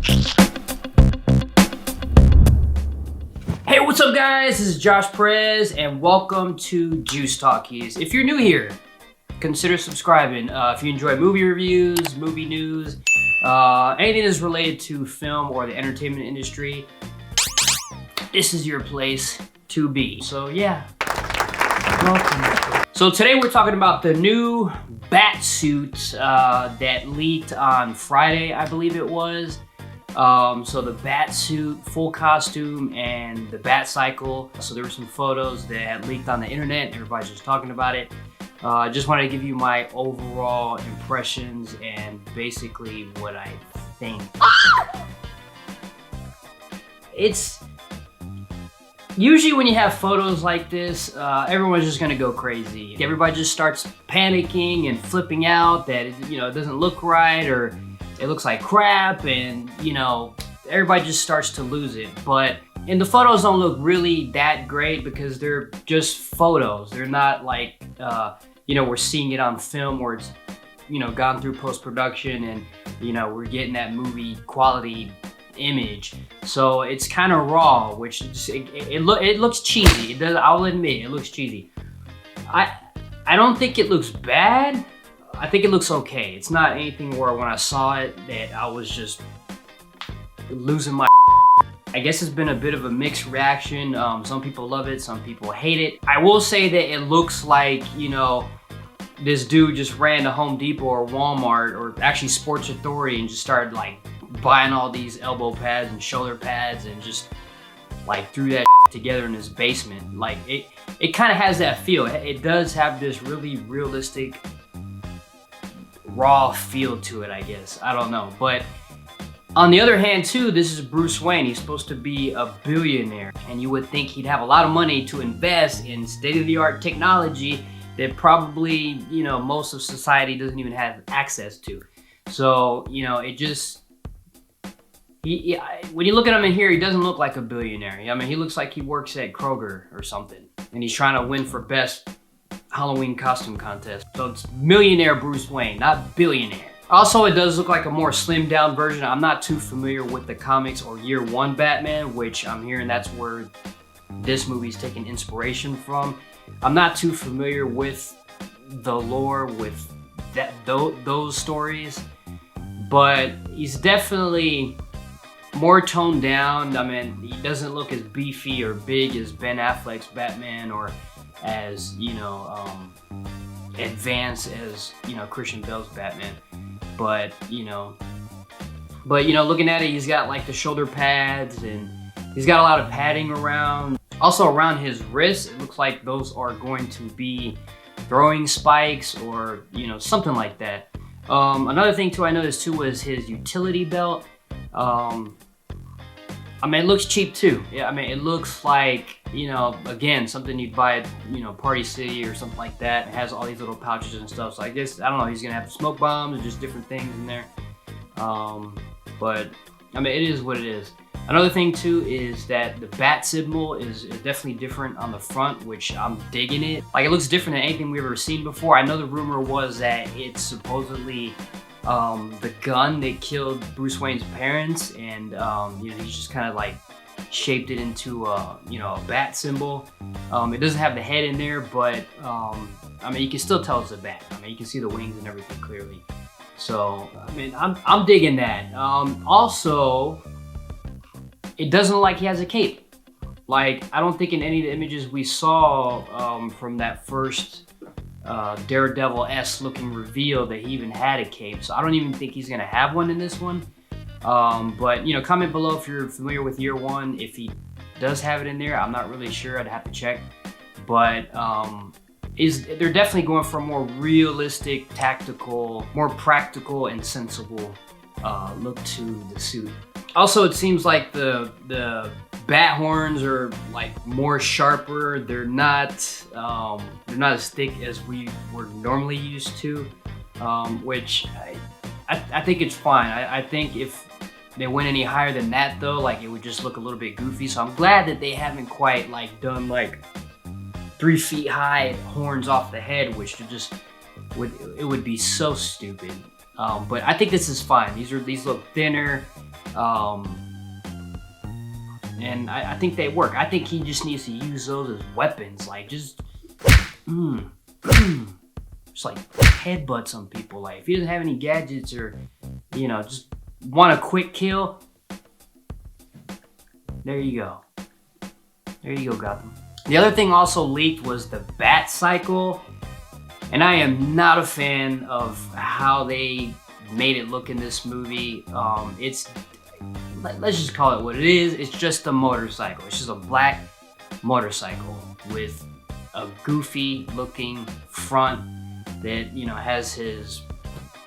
Hey, what's up guys? This is Josh Perez and welcome to Juice Talkies. If you're new here, consider subscribing. If you enjoy movie reviews, movie news, anything that's related to film or the entertainment industry, this is your place to be. So yeah, welcome. So today we're talking about the new Batsuit that leaked on Friday, I believe it was. So the Batsuit, full costume, and the Batcycle. So there were some photos that leaked on the internet. Everybody's just talking about it. I just wanted to give you my overall impressions and basically what I think. It's usually when you have photos like this, everyone's just gonna go crazy. Everybody just starts panicking and flipping out that it doesn't look right or it looks like crap, and everybody just starts to lose it. And the photos don't look really that great because they're just photos. They're not like we're seeing it on film where it's gone through post-production and we're getting that movie quality image. So it's kind of raw, which it looks cheesy. It does. I'll admit it looks cheesy. I don't think it looks bad. I think it looks okay. It's not anything where when I saw it that I was just losing my. I guess it's been a bit of a mixed reaction. Some people love it, some people hate it. I will say that it looks like, this dude just ran to Home Depot or Walmart or actually Sports Authority and just started like buying all these elbow pads and shoulder pads and just like threw that together in his basement. Like it kind of has that feel. It does have this really realistic, raw feel to it, I guess. I don't know. But on the other hand too, this is Bruce Wayne. He's supposed to be a billionaire, and you would think he'd have a lot of money to invest in state-of-the-art technology that probably most of society doesn't even have access to. So it just when you look at him in here, he doesn't look like a billionaire. I mean, he looks like he works at Kroger or something, and he's trying to win for best Halloween costume contest. So it's millionaire Bruce Wayne, not billionaire. Also, it does look like a more slimmed down version. I'm not too familiar with the comics or Year One Batman, which I'm hearing that's where this movie's taking inspiration from. I'm not too familiar with the lore with those stories, but he's definitely more toned down. I mean, he doesn't look as beefy or big as Ben Affleck's Batman or as advanced as Christian Bale's Batman, but looking at it, he's got like the shoulder pads and he's got a lot of padding around. Also around his wrists, it looks like those are going to be throwing spikes or something like that. Another thing too I noticed too was his utility belt. I mean, it looks cheap too. Yeah, I mean, it looks like, again, something you'd buy at, Party City or something like that. It has all these little pouches and stuff. So I guess, I don't know, he's gonna have smoke bombs and just different things in there. But, I mean, it is what it is. Another thing too is that the bat symbol is definitely different on the front, which I'm digging it. Like, it looks different than anything we've ever seen before. I know the rumor was that it's supposedly the gun that killed Bruce Wayne's parents, and he's just kind of like shaped it into a bat symbol. It doesn't have the head in there, but I mean, you can still tell it's a bat. I mean, you can see the wings and everything clearly. So I mean, I'm digging that. Also, it doesn't look like he has a cape. Like, I don't think in any of the images we saw from that first Daredevil-esque looking reveal that he even had a cape. So I don't even think he's gonna have one in this one. But comment below if you're familiar with Year One. If he does have it in there, I'm not really sure. I'd have to check. But they're definitely going for a more realistic, tactical, more practical and sensible look to the suit. Also, it seems like the bat horns are like more sharper. They're not as thick as we were normally used to, which I think it's fine. I think if they went any higher than that though, like, it would just look a little bit goofy. So I'm glad that they haven't quite like done like 3 feet high horns off the head, which would be so stupid. But I think this is fine. These look thinner. And I think they work. I think he just needs to use those as weapons, like just like headbutt some people. Like if he doesn't have any gadgets or, you know, just want a quick kill, there you go. There you go, Gotham. The other thing also leaked was the Batcycle, and I am not a fan of how they made it look in this movie. Let's just call it what it is. It's just a motorcycle. It's just a black motorcycle with a goofy looking front that, you know, has his,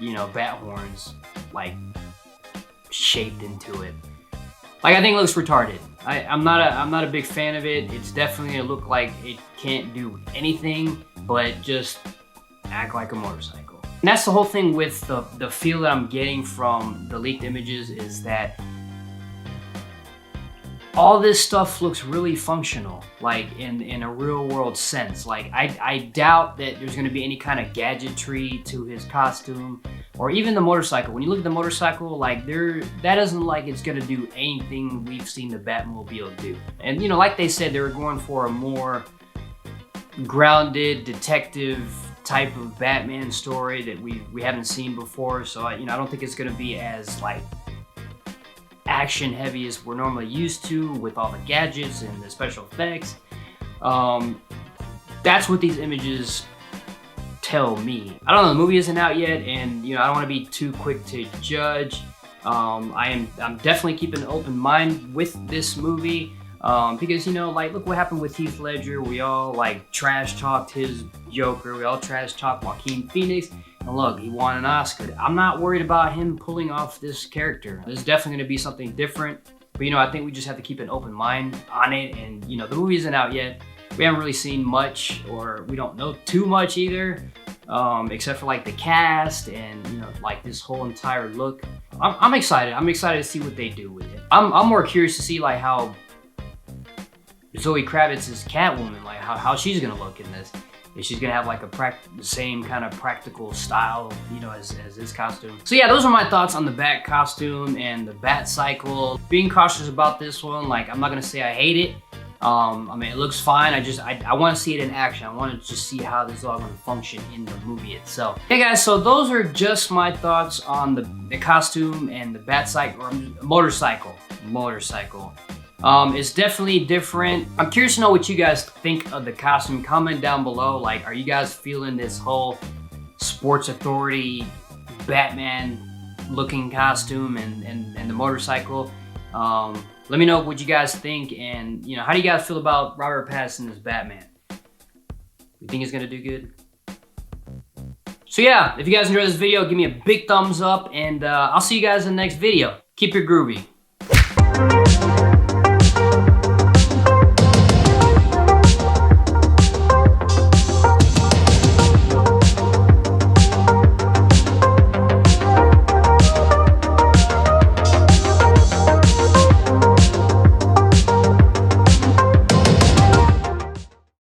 you know, bat horns like shaped into it. Like, I think it looks retarded. I'm not a big fan of it. It's definitely gonna look like it can't do anything but just act like a motorcycle. And that's the whole thing with the feel that I'm getting from the leaked images, is that all this stuff looks really functional, like in a real world sense. Like I doubt that there's gonna be any kind of gadgetry to his costume or even the motorcycle. When you look at the motorcycle, like that doesn't look like it's gonna do anything we've seen the Batmobile do. And you know, like they said, they were going for a more grounded detective type of Batman story that we haven't seen before. So you know, I don't think it's gonna be as like action heavy as we're normally used to with all the gadgets and the special effects. That's what these images tell me. I don't know, the movie isn't out yet, and you know, I don't want to be too quick to judge. I'm definitely keeping an open mind with this movie, because you know, like, look what happened with Heath Ledger. We all like trash talked his Joker. We all trash talked Joaquin Phoenix. And look, he won an Oscar. I'm not worried about him pulling off this character. There's definitely gonna be something different. But you know, I think we just have to keep an open mind on it. And you know, the movie isn't out yet. We haven't really seen much, or we don't know too much either, except for like the cast and you know, like this whole entire look. I'm excited. I'm excited to see what they do with it. I'm more curious to see like how Zoe Kravitz's Catwoman, like how she's gonna look in this. If she's gonna have like the same kind of practical style, you know, as his costume. So yeah, those are my thoughts on the Bat costume and the Batcycle. Being cautious about this one, like I'm not gonna say I hate it. I mean, it looks fine. I want to see it in action. I want to just see how this is all going to function in the movie itself. Hey guys, so those are just my thoughts on the costume and the Batcycle, or motorcycle. It's definitely different. I'm curious to know what you guys think of the costume. Comment down below. Like, are you guys feeling this whole Sports Authority Batman looking costume and the motorcycle? Let me know what you guys think, and you know, how do you guys feel about Robert Pattinson as Batman? You think he's gonna do good? So yeah, if you guys enjoyed this video, give me a big thumbs up, and I'll see you guys in the next video. Keep it groovy.